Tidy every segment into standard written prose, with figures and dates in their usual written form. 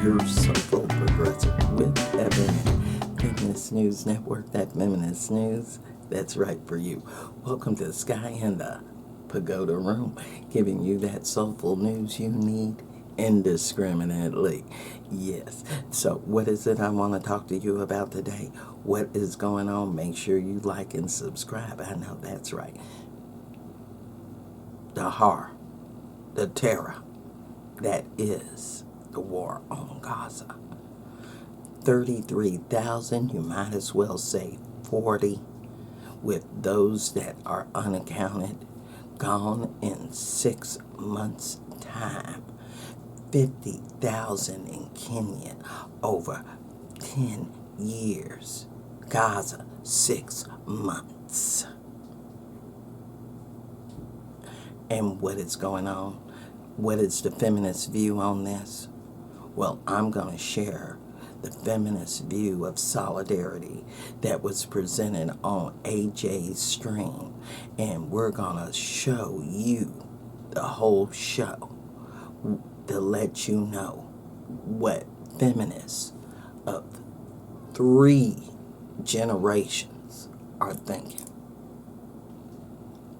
your Soulful progressive with Feminist News Network, that Feminist News that's right for you. Welcome to Skye in the Pagoda Room, giving you that soulful news you need indiscriminately. Yes. So what is it I want to talk to you about today? What is going on? Make sure you like and subscribe. I know that's right. The horror, the terror that is the war on Gaza. 33,000, you might as well say 40, with those that are unaccounted, gone in 6 months' time. 50,000 in Kenya over 10 years. Gaza, 6 months. And what is going on? What is the feminist view on this? Well, I'm going to share the feminist view of solidarity that was presented on AJ's stream. And we're going to show you the whole show to let you know what feminists of 3 generations are thinking.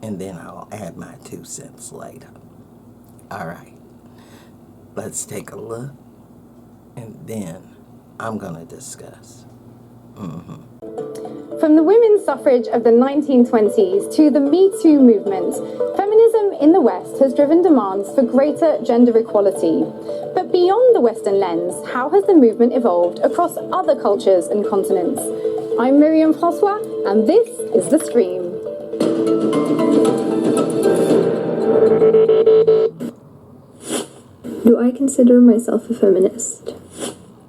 And then I'll add my 2 cents later. All right, let's take a look, and then I'm going to discuss. From the women's suffrage of the 1920s to the Me Too movement, feminism in the West has driven demands for greater gender equality. But beyond the Western lens, how has the movement evolved across other cultures and continents? I'm Miriam Francois, and this is The Stream. Do I consider myself a feminist?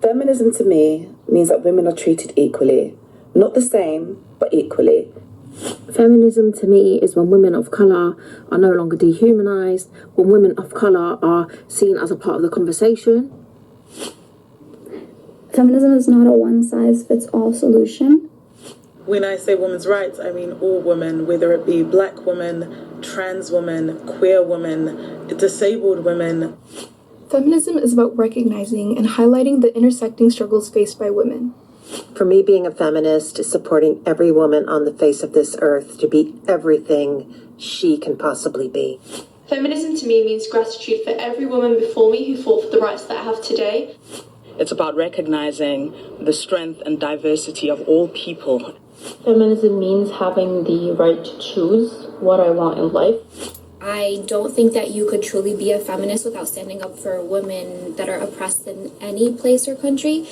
Feminism to me means that women are treated equally. Not the same, but equally. Feminism to me is when women of colour are no longer dehumanised, when women of colour are seen as a part of the conversation. Feminism is not a one-size-fits-all solution. When I say women's rights, I mean all women, whether it be black women, trans women, queer women, disabled women. Feminism is about recognizing and highlighting the intersecting struggles faced by women. For me, being a feminist is supporting every woman on the face of this earth to be everything she can possibly be. Feminism to me means gratitude for every woman before me who fought for the rights that I have today. It's about recognizing the strength and diversity of all people. Feminism means having the right to choose what I want in life. I don't think that you could truly be a feminist without standing up for women that are oppressed in any place or country.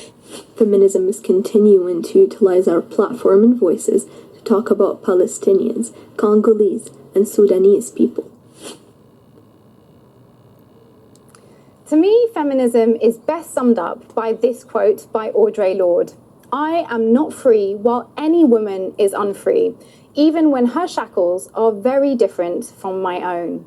Feminism is continuing to utilize our platform and voices to talk about Palestinians, Congolese, and Sudanese people. To me, feminism is best summed up by this quote by Audre Lorde. I am not free while any woman is unfree, even when her shackles are very different from my own.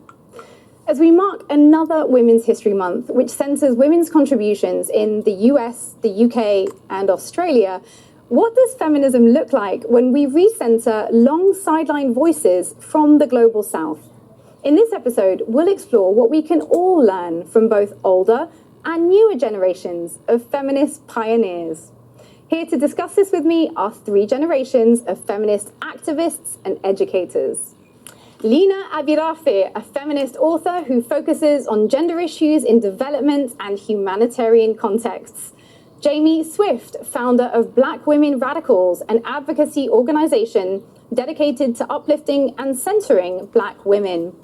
As we mark another Women's History Month, which centres women's contributions in the US, the UK, and Australia, what does feminism look like when we recentre long sideline voices from the global south? In this episode, we'll explore what we can all learn from both older and newer generations of feminist pioneers. Here to discuss this with me are 3 generations of feminist activists and educators. Lina Abirafe, a feminist author who focuses on gender issues in development and humanitarian contexts. Jamie Swift, founder of Black Women Radicals, an advocacy organization dedicated to uplifting and centering Black women.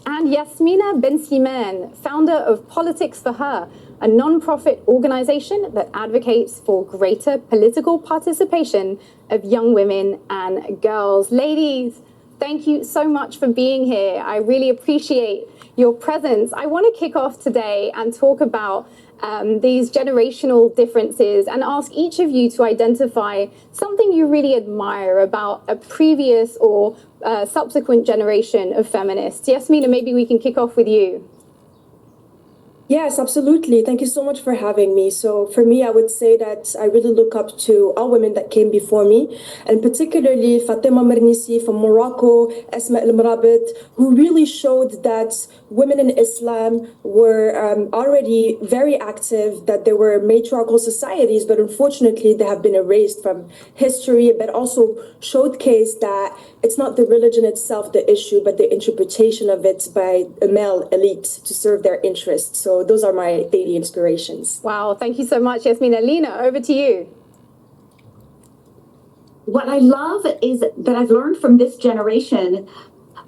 And Yasmina Ben-Slimane, founder of Politics for Her, a non-profit organization that advocates for greater political participation of young women and girls. Ladies, thank you so much for being here. I really appreciate your presence. I want to kick off today and talk about these generational differences and ask each of you to identify something you really admire about a previous or subsequent generation of feminists. Yasmina, maybe we can kick off with you. Yes, absolutely. Thank you so much for having me. So for me, I would say that I really look up to all women that came before me, and particularly Fatima Mernissi from Morocco, Esma El Mrabit, who really showed that women in Islam were already very active, that there were matriarchal societies, but unfortunately they have been erased from history, but also showcased that it's not the religion itself the issue, but the interpretation of it by a male elite to serve their interests. So those are my daily inspirations. Wow, thank you so much, Yasmina. Lena, over to you. What I love is that I've learned from this generation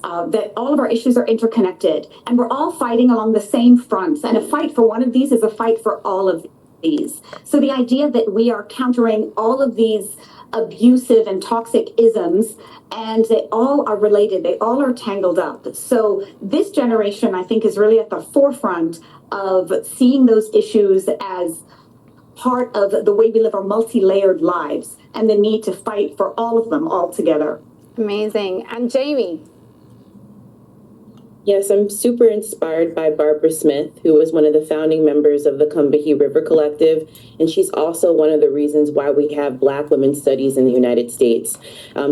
that all of our issues are interconnected and we're all fighting along the same fronts. And a fight for one of these is a fight for all of these. So the idea that we are countering all of these abusive and toxic isms, and they all are related, they all are tangled up. So this generation, I think, is really at the forefront of seeing those issues as part of the way we live our multi-layered lives and the need to fight for all of them all together. Amazing. And Jamie? Yes, I'm super inspired by Barbara Smith, who was one of the founding members of the Combahee River Collective, and she's also one of the reasons why we have Black women's studies in the United States.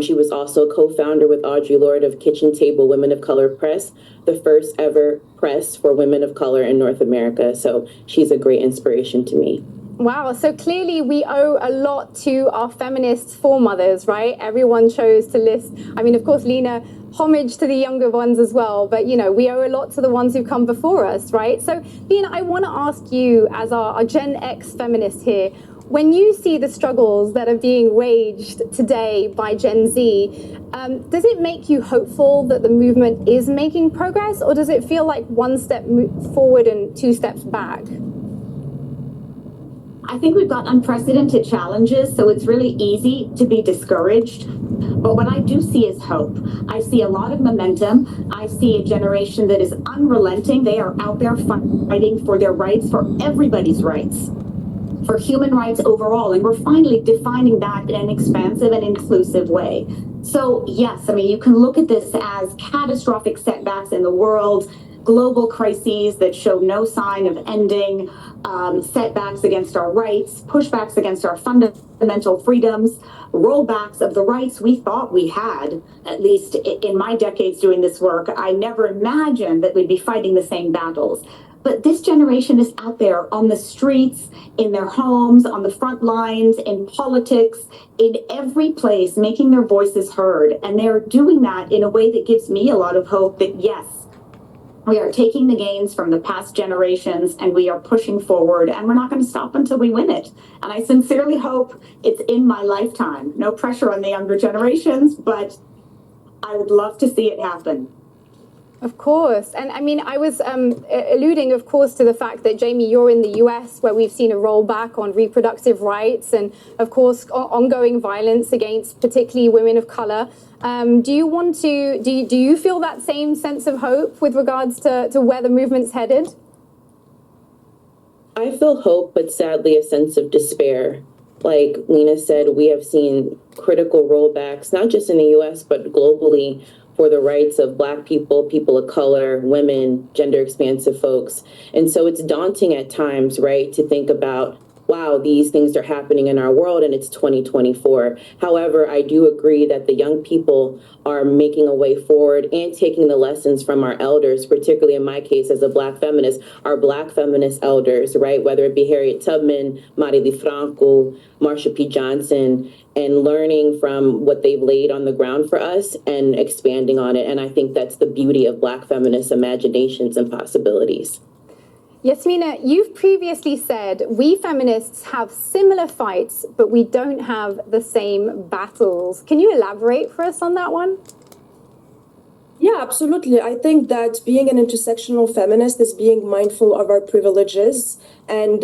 She was also a co-founder with Audre Lorde of Kitchen Table Women of Color Press, the first ever press for women of color in North America. So she's a great inspiration to me. Wow, so clearly we owe a lot to our feminist foremothers, right? Everyone chose to list, I mean, of course, Lena, homage to the younger ones as well, but, you know, we owe a lot to the ones who've come before us, right? So, Lena, I want to ask you, as our Gen X feminist here, when you see the struggles that are being waged today by Gen Z, does it make you hopeful that the movement is making progress, or does it feel like one step forward and two steps back? I think we've got unprecedented challenges, so it's really easy to be discouraged. But what I do see is hope. I see a lot of momentum. I see a generation that is unrelenting. They are out there fighting for their rights, for everybody's rights, for human rights overall. And we're finally defining that in an expansive and inclusive way. So yes, I mean, you can look at this as catastrophic setbacks in the world, global crises that show no sign of ending, setbacks against our rights, pushbacks against our fundamental freedoms, rollbacks of the rights we thought we had, at least in my decades doing this work. I never imagined that we'd be fighting the same battles. But this generation is out there on the streets, in their homes, on the front lines, in politics, in every place, making their voices heard. And they're doing that in a way that gives me a lot of hope that, yes, we are taking the gains from the past generations and we are pushing forward, and we're not going to stop until we win it. And I sincerely hope it's in my lifetime. No pressure on the younger generations, but I would love to see it happen. Of course. And I mean, I was alluding, of course, to the fact that, Jamie, you're in the US, where we've seen a rollback on reproductive rights and, of course, ongoing violence against particularly women of color. Do you feel that same sense of hope with regards to where the movement's headed? I feel hope, but sadly a sense of despair. Like Lena said, we have seen critical rollbacks, not just in the US, but globally, for the rights of Black people, people of color, women, gender expansive folks. And so it's daunting at times, right, to think about, wow, these things are happening in our world and it's 2024. However, I do agree that the young people are making a way forward and taking the lessons from our elders, particularly in my case as a Black feminist, our Black feminist elders, right? Whether it be Harriet Tubman, Marielle Franco, Marsha P. Johnson, and learning from what they've laid on the ground for us and expanding on it. And I think that's the beauty of Black feminist imaginations and possibilities. Yasmina, you've previously said we feminists have similar fights, but we don't have the same battles. Can you elaborate for us on that one? Yeah, absolutely. I think that being an intersectional feminist is being mindful of our privileges and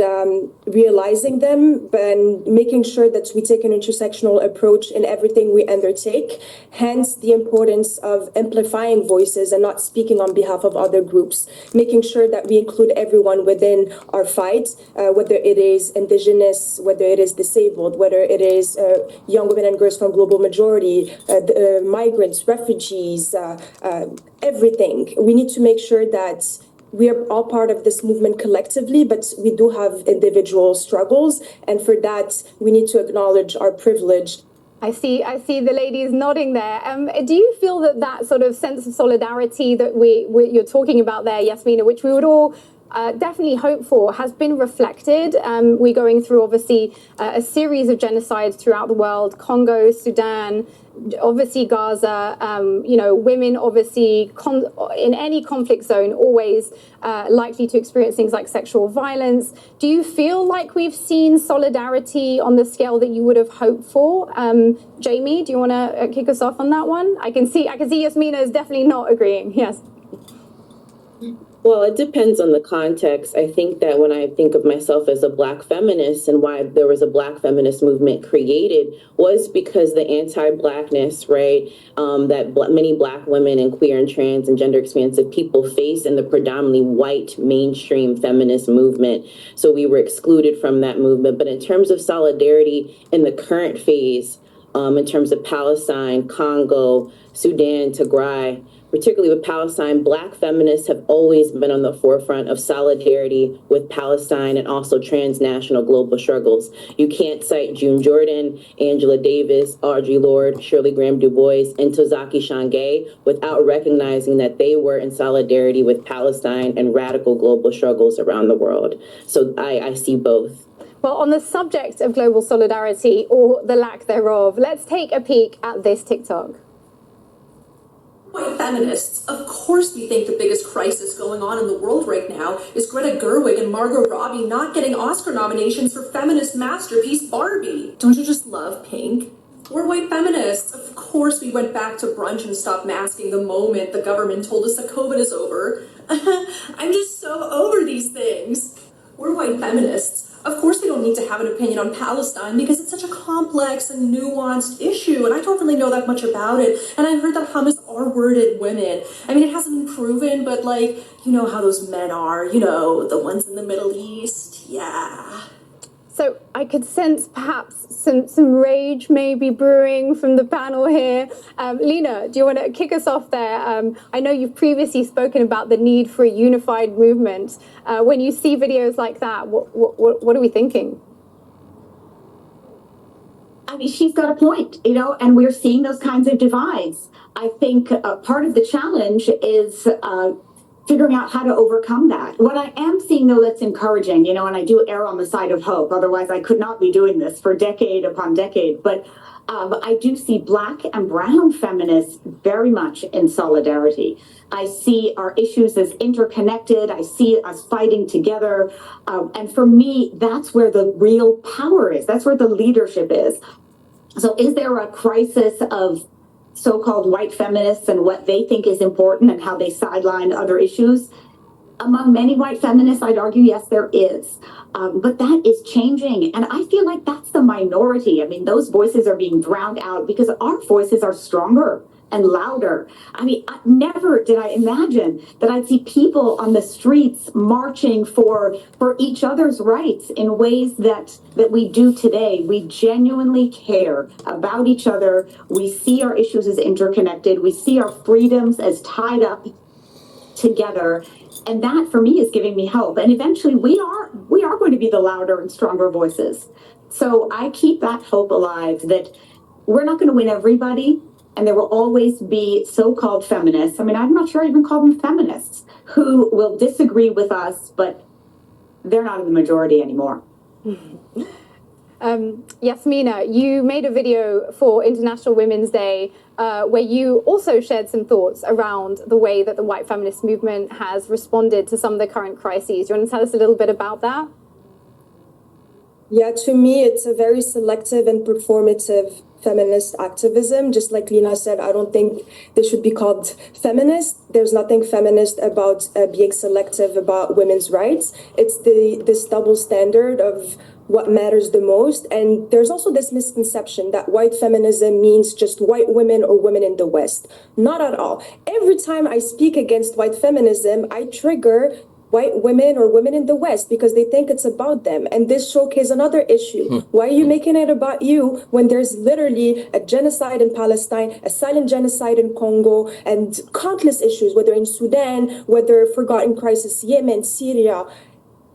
realizing them and making sure that we take an intersectional approach in everything we undertake. Hence the importance of amplifying voices and not speaking on behalf of other groups, making sure that we include everyone within our fight, whether it is indigenous, whether it is disabled, whether it is young women and girls from global majority, migrants, refugees, everything. We need to make sure that we are all part of this movement collectively, but we do have individual struggles. And for that, we need to acknowledge our privilege. I see the ladies nodding there. Do you feel that sort of sense of solidarity that you're talking about there, Yasmina, which we would all definitely hope for, has been reflected? We're going through, obviously, a series of genocides throughout the world: Congo, Sudan, obviously Gaza. Women, obviously, in any conflict zone, always likely to experience things like sexual violence. Do you feel like we've seen solidarity on the scale that you would have hoped for? Jamie, do you want to kick us off on that one? I can see Yasmina is definitely not agreeing. Yes. Well, it depends on the context. I think that when I think of myself as a Black feminist, and why there was a Black feminist movement created was because the anti-Blackness, right, that many Black women and queer and trans and gender expansive people face in the predominantly white mainstream feminist movement. So we were excluded from that movement. But in terms of solidarity in the current phase, in terms of Palestine, Congo, Sudan, Tigray, particularly with Palestine, Black feminists have always been on the forefront of solidarity with Palestine and also transnational global struggles. You can't cite June Jordan, Angela Davis, Audre Lorde, Shirley Graham Du Bois, and Tozaki Shange without recognizing that they were in solidarity with Palestine and radical global struggles around the world. So I see both. Well, on the subject of global solidarity, or the lack thereof, let's take a peek at this TikTok. White feminists, of course we think the biggest crisis going on in the world right now is Greta Gerwig and Margot Robbie not getting Oscar nominations for feminist masterpiece Barbie. Don't you just love pink? We're white feminists. Of course we went back to brunch and stopped masking the moment the government told us that COVID is over. I'm just so over these things. We're white feminists. Of course we don't need to have an opinion on Palestine because it's such a complex and nuanced issue, and I don't really know that much about it. And I heard that Hamas R-worded women. I mean, it hasn't been proven, but like, you know how those men are, the ones in the Middle East. Yeah. So I could sense perhaps some rage maybe brewing from the panel here. Lena, do you want to kick us off there? I know you've previously spoken about the need for a unified movement. When you see videos like that, what are we thinking? I mean, she's got a point, and we're seeing those kinds of divides. I think part of the challenge is figuring out how to overcome that. What I am seeing, though, that's encouraging, and I do err on the side of hope. Otherwise, I could not be doing this for decade upon decade. But I do see Black and brown feminists very much in solidarity. I see our issues as interconnected. I see us fighting together. And for me, that's where the real power is. That's where the leadership is. So is there a crisis of so-called white feminists and what they think is important and how they sideline other issues? Among many white feminists, I'd argue, yes, there is. But that is changing. And I feel like that's the minority. I mean, those voices are being drowned out because our voices are stronger and louder. I mean, never did I imagine that I'd see people on the streets marching for each other's rights in ways that we do today. We genuinely care about each other. We see our issues as interconnected. We see our freedoms as tied up together. And that, for me, is giving me hope. And eventually, we are going to be the louder and stronger voices. So I keep that hope alive that we're not going to win everybody. And there will always be so-called feminists. I mean, I'm not sure I even call them feminists, who will disagree with us, but they're not in the majority anymore. Yasmina, you made a video for International Women's Day where you also shared some thoughts around the way that the white feminist movement has responded to some of the current crises. Do you want to tell us a little bit about that? Yeah, to me, it's a very selective and performative feminist activism. Just like Lena said, I don't think they should be called feminist. There's nothing feminist about being selective about women's rights. It's this double standard of what matters the most. And there's also this misconception that white feminism means just white women or women in the West. Not at all. Every time I speak against white feminism, I trigger white women or women in the West because they think it's about them. And this showcases another issue. Why are you making it about you when there's literally a genocide in Palestine, a silent genocide in Congo, and countless issues, whether in Sudan, whether forgotten crisis, Yemen, Syria.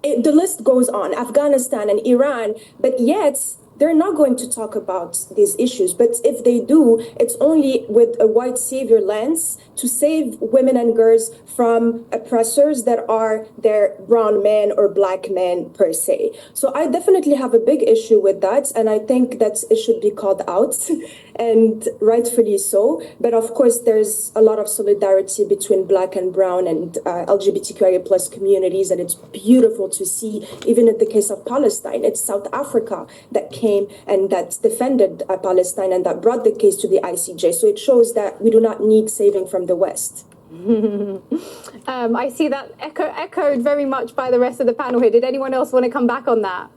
The list goes on, Afghanistan and Iran, but yet they're not going to talk about these issues. But if they do, it's only with a white savior lens to save women and girls from oppressors that are their brown men or black men per se. So I definitely have a big issue with that, and I think that it should be called out, and rightfully so. But of course, there's a lot of solidarity between black and brown and LGBTQIA plus communities, and it's beautiful to see. Even in the case of Palestine, it's South Africa that came and that defended Palestine and that brought the case to the ICJ. So it shows that we do not need saving from the West. I see that echoed very much by the rest of the panel here. Did anyone else want to come back on that?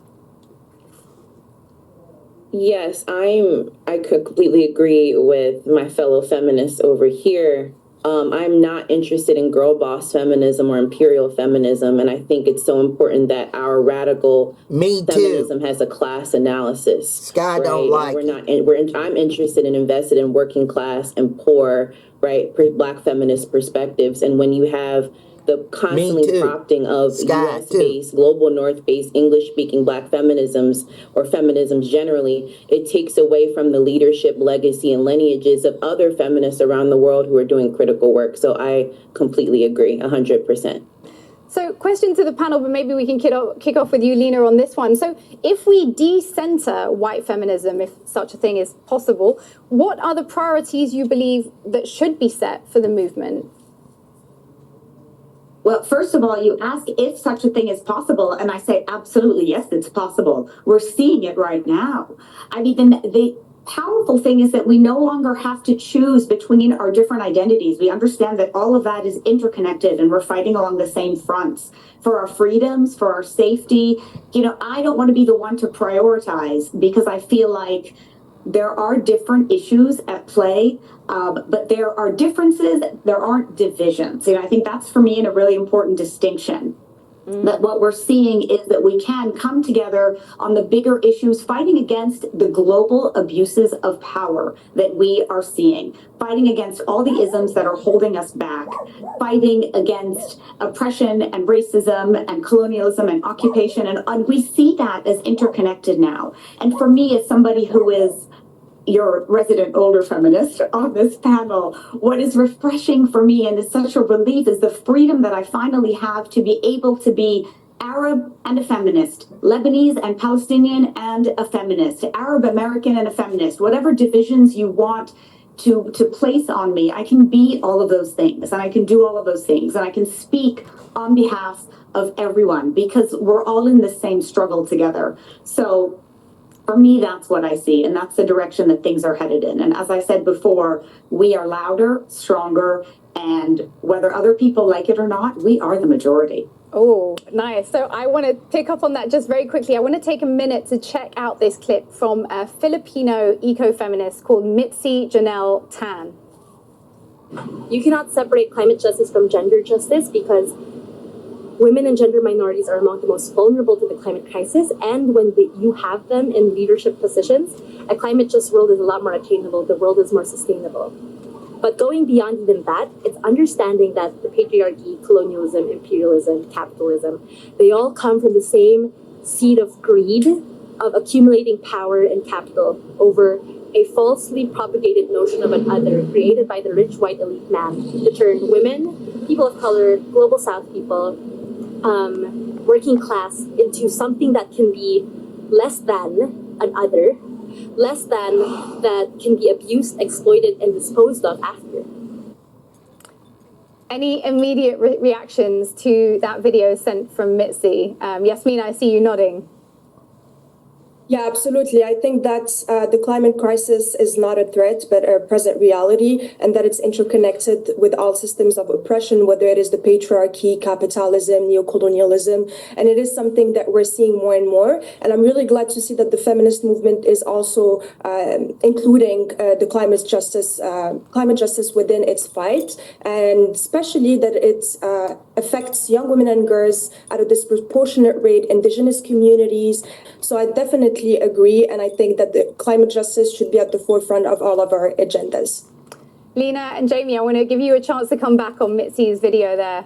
Yes, I could completely agree with my fellow feminists over here. I'm not interested in girl boss feminism or imperial feminism, and I think it's so important that our radical feminism has a class analysis. Skye don't like I'm interested and invested in working class and poor, right, black feminist perspectives. And when you have the constantly prompting of US-based, global North-based, English-speaking black feminisms or feminisms generally, it takes away from the leadership, legacy, and lineages of other feminists around the world who are doing critical work. So I completely agree, 100%. So question to the panel, but maybe we can kick off with you, Lena, on this one. So if we de-center white feminism, if such a thing is possible, what are the priorities you believe that should be set for the movement? Well, first of all, you ask if such a thing is possible, and I say absolutely, yes, it's possible. We're seeing it right now. I mean, the powerful thing is that we no longer have to choose between our different identities. We understand that all of that is interconnected, and we're fighting along the same fronts for our freedoms, for our safety. You know, I don't want to be the one to prioritize because I feel like there are different issues at play, but there are differences, there aren't divisions. And I think that's, for me, a really important distinction. That what we're seeing is that we can come together on the bigger issues, fighting against the global abuses of power that we are seeing, fighting against all the isms that are holding us back, fighting against oppression and racism and colonialism and occupation. And we see that as interconnected now. And for me, as somebody who is your resident older feminist on this panel, what is refreshing for me and is such a relief is the freedom that I finally have to be able to be Arab and a feminist, Lebanese and Palestinian and a feminist, Arab American and a feminist, whatever divisions you want to place on me, I can be all of those things, and I can do all of those things, and I can speak on behalf of everyone because we're all in the same struggle together. So for me, that's what I see, and that's the direction that things are headed in. And as I said before, we are louder, stronger, and whether other people like it or not, we are the majority. Oh, nice. So I want to pick up on that just very quickly. I want to take a minute to check out this clip from a Filipino eco-feminist called Mitzi Janelle Tan. You cannot separate climate justice from gender justice because women and gender minorities are among the most vulnerable to the climate crisis, and when you have them in leadership positions, a climate just world is a lot more attainable. The world is more sustainable. But going beyond even that, it's understanding that the patriarchy, colonialism, imperialism, capitalism, they all come from the same seed of greed, of accumulating power and capital over a falsely propagated notion of an other created by the rich white elite man to turn women, people of color, global south people, working class into something that can be less than an other, less than that can be abused, exploited, and disposed of after. Any immediate reactions to that video sent from Mitzi? Yasmin, I see you nodding. Yeah, absolutely. I think that the climate crisis is not a threat, but a present reality, and that it's interconnected with all systems of oppression, whether it is the patriarchy, capitalism, neocolonialism, and it is something that we're seeing more and more. And I'm really glad to see that the feminist movement is also including the climate justice within its fight, and especially that it's affects young women and girls at a disproportionate rate, indigenous communities. So I definitely agree, and I think that the climate justice should be at the forefront of all of our agendas. Lena and Jamie, I want to give you a chance to come back on Mitzi's video there.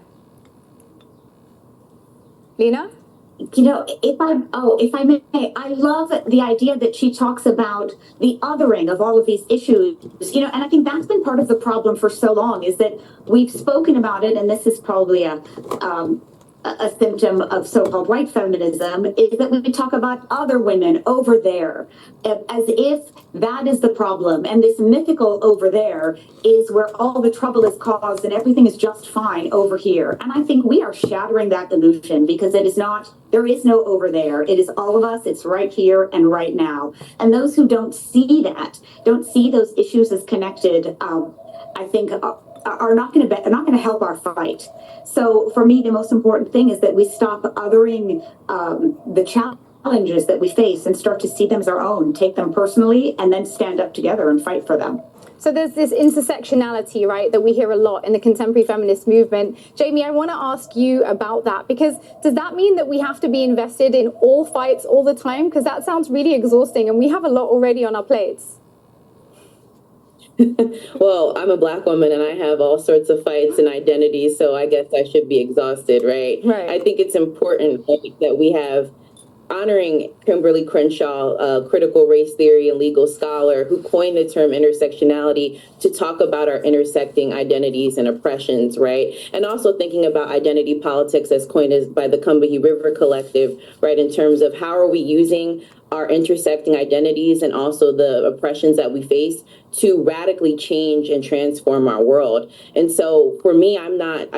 Lena? You know, if I may, I love the idea that she talks about the othering of all of these issues, you know, and I think that's been part of the problem for so long, is that we've spoken about it, and this is probably a symptom of so-called white feminism, is that we talk about other women over there as if that is the problem, and this mythical over there is where all the trouble is caused and everything is just fine over here. And I think we are shattering that illusion, because it is not, there is no over there. It is all of us. It's right here and right now. And those who don't see that, don't see those issues as connected, I think are not going to help our fight. So for me, the most important thing is that we stop othering the challenges that we face and start to see them as our own, take them personally, and then stand up together and fight for them. So there's this intersectionality, right, that we hear a lot in the contemporary feminist movement. Jamie, I want to ask you about that, because does that mean that we have to be invested in all fights all the time? Because that sounds really exhausting, and we have a lot already on our plates. Well, I'm a Black woman and I have all sorts of fights and identities, so I guess I should be exhausted, right? I think it's important that we have honoring Kimberly Crenshaw, a critical race theory and legal scholar who coined the term intersectionality to talk about our intersecting identities and oppressions, right? And also thinking about identity politics as coined by the Combahee River Collective, right? In terms of how are we using our intersecting identities and also the oppressions that we face to radically change and transform our world. And so for me, I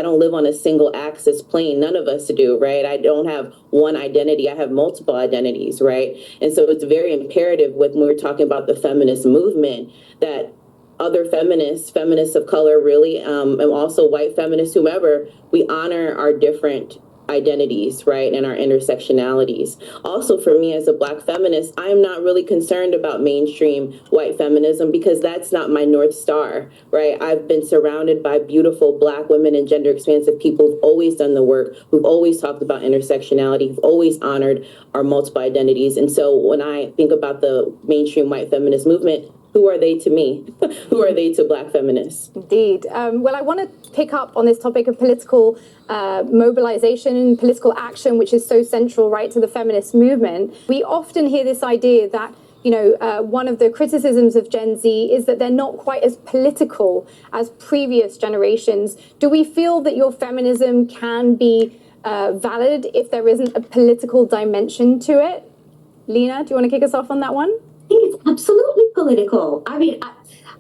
don't live on a single axis plane. None of us do, right? I don't have one identity. I have multiple identities, right? And so it's very imperative when we're talking about the feminist movement that other feminists of color really, and also white feminists, whomever, we honor our different identities, right, and our intersectionalities. Also, for me as a Black feminist, I am not really concerned about mainstream white feminism because that's not my North Star, right? I've been surrounded by beautiful Black women and gender expansive people who've always done the work, who've always talked about intersectionality, who've always honored our multiple identities. And so when I think about the mainstream white feminist movement, who are they to me? Who are they to Black feminists? Indeed. Well, I want to pick up on this topic of political mobilization, political action, which is so central, right, to the feminist movement. We often hear this idea that, you know, one of the criticisms of Gen Z is that they're not quite as political as previous generations. Do we feel that your feminism can be valid if there isn't a political dimension to it? Lena, do you want to kick us off on that one? It's absolutely political. I mean,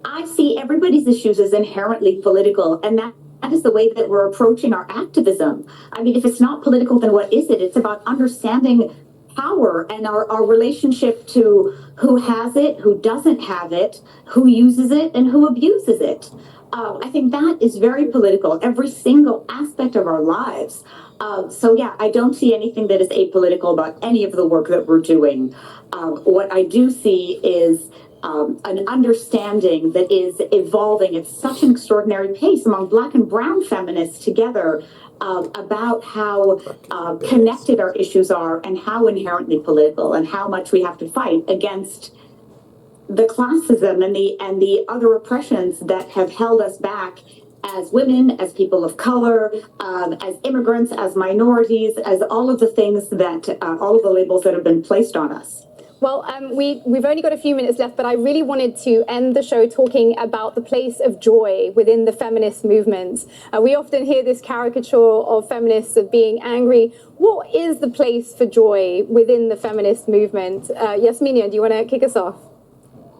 I see everybody's issues as inherently political, and that is the way that we're approaching our activism. I mean, if it's not political, then what is it? It's about understanding power and our relationship to who has it, who doesn't have it, who uses it, and who abuses it. I think that is very political, every single aspect of our lives. So yeah, I don't see anything that is apolitical about any of the work that we're doing. What I do see is an understanding that is evolving at such an extraordinary pace among Black and brown feminists together about how connected our issues are and how inherently political and how much we have to fight against the classism and the other oppressions that have held us back as women, as people of color, as immigrants, as minorities, as all of the things that, all of the labels that have been placed on us. Well, we've only got a few minutes left, but I really wanted to end the show talking about the place of joy within the feminist movement. We often hear this caricature of feminists of being angry. What is the place for joy within the feminist movement? Yasminia, do you want to kick us off?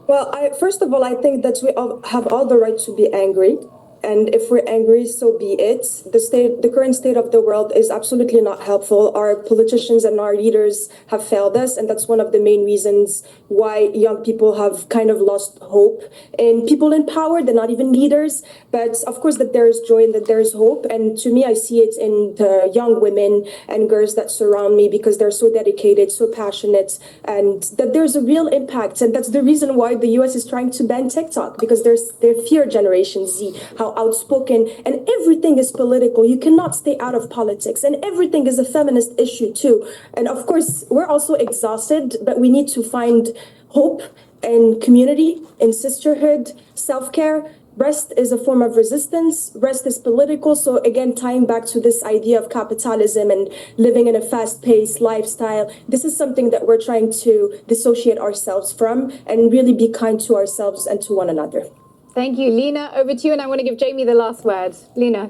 Well, first of all, I think that we all have all the right to be angry. And if we're angry, so be it. The current state of the world is absolutely not helpful. Our politicians and our leaders have failed us, and that's one of the main reasons why young people have kind of lost hope in people in power. They're not even leaders, but of course that there is joy and that there is hope. And to me, I see it in the young women and girls that surround me because they're so dedicated, so passionate, and that there's a real impact. And that's the reason why the US is trying to ban TikTok, because they fear Generation Z. How now outspoken, and everything is political. You cannot stay out of politics, and everything is a feminist issue too. And of course, we're also exhausted, but we need to find hope and community and sisterhood, self-care. Rest is a form of resistance. Rest is political. So again, tying back to this idea of capitalism and living in a fast-paced lifestyle, this is something that we're trying to dissociate ourselves from and really be kind to ourselves and to one another. Thank you. Lena, over to you, and I want to give Jamie the last word. Lena.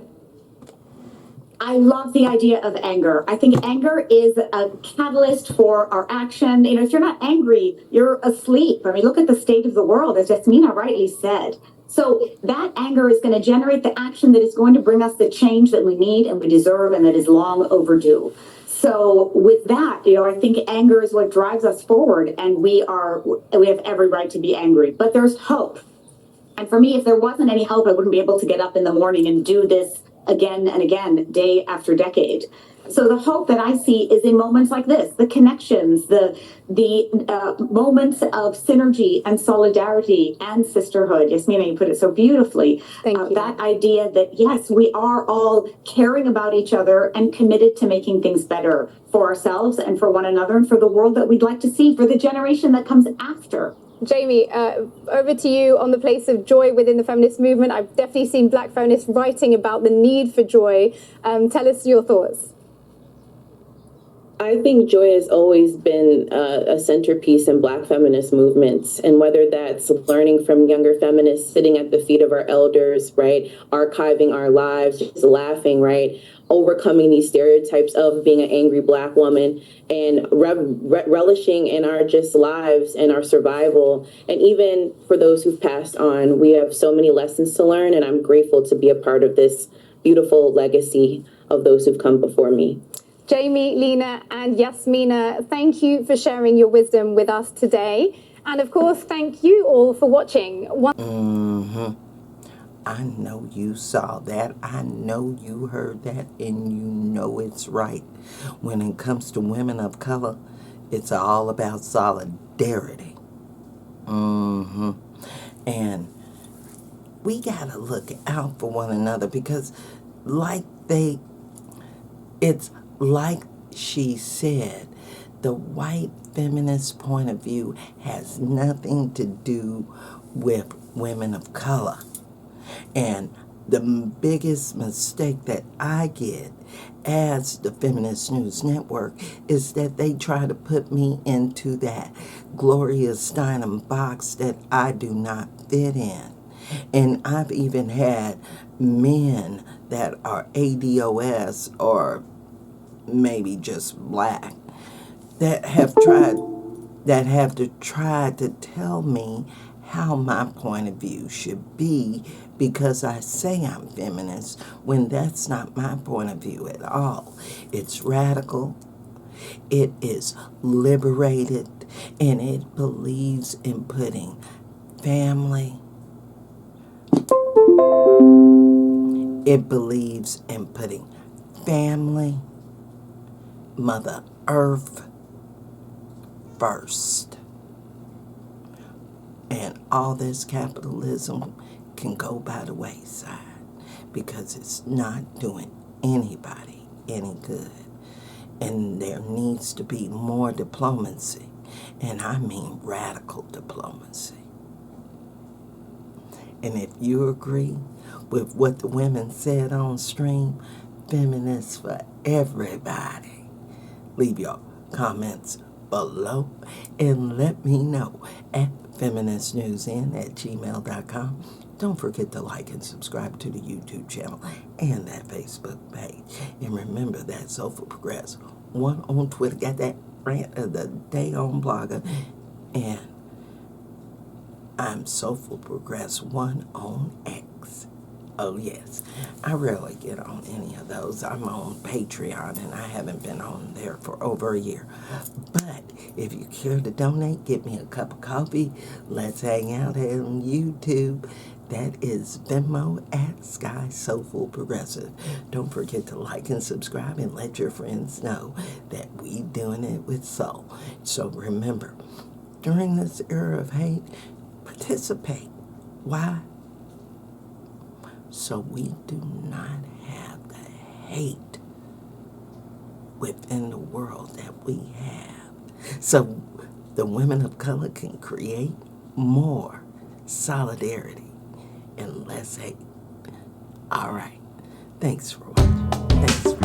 I love the idea of anger. I think anger is a catalyst for our action. You know, if you're not angry, you're asleep. I mean, look at the state of the world, as Jasmina rightly said. So that anger is going to generate the action that is going to bring us the change that we need and we deserve and that is long overdue. So with that, you know, I think anger is what drives us forward, and we have every right to be angry. But there's hope. And for me, if there wasn't any hope, I wouldn't be able to get up in the morning and do this again and again, day after decade. So the hope that I see is in moments like this, the connections, the moments of synergy and solidarity and sisterhood. Yasmina, you put it so beautifully. Thank you. That idea that, yes, we are all caring about each other and committed to making things better for ourselves and for one another and for the world that we'd like to see for the generation that comes after. Jamie, over to you on the place of joy within the feminist movement. I've definitely seen Black feminists writing about the need for joy. Tell us your thoughts. I think joy has always been a centerpiece in Black feminist movements, and whether that's learning from younger feminists, sitting at the feet of our elders, right, archiving our lives, just laughing, right, overcoming these stereotypes of being an angry Black woman, and relishing in our just lives and our survival. And even for those who've passed on, we have so many lessons to learn, and I'm grateful to be a part of this beautiful legacy of those who've come before me. Jamie, Lena, and Yasmina, thank you for sharing your wisdom with us today. And of course, thank you all for watching. I know you saw that. I know you heard that, and you know it's right. When it comes to women of color, it's all about solidarity. And we gotta look out for one another, because it's like she said, the white feminist point of view has nothing to do with women of color. And the biggest mistake that I get as the Feminist News Network is that they try to put me into that Gloria Steinem box that I do not fit in. And I've even had men that are ADOS or maybe just Black that have tried to tell me how my point of view should be, because I say I'm feminist when that's not my point of view at all. It's radical, it is liberated, and it believes in putting family, Mother Earth first. And all this capitalism can go by the wayside, because it's not doing anybody any good. And there needs to be more diplomacy, and I mean radical diplomacy. And if you agree with what the women said on stream, feminists for everybody, leave your comments below and let me know at FeministNewsN@gmail.com. Don't forget to like and subscribe to the YouTube channel and that Facebook page. And remember that Soulful Progress 1 on Twitter, got that rant of the day on Blogger, and I'm Soulful Progress 1 on X. Oh yes, I rarely get on any of those. I'm on Patreon, and I haven't been on there for over a year. But if you care to donate, get me a cup of coffee. Let's hang out on YouTube. That is Venmo at Skye Soulful Progressive. Don't forget to like and subscribe and let your friends know that we doing it with soul. So remember, during this era of hate, participate. Why? so we do not have the hate within the world that we have. So the women of color can create more solidarity and less hate. All right. Thanks for watching. Thanks for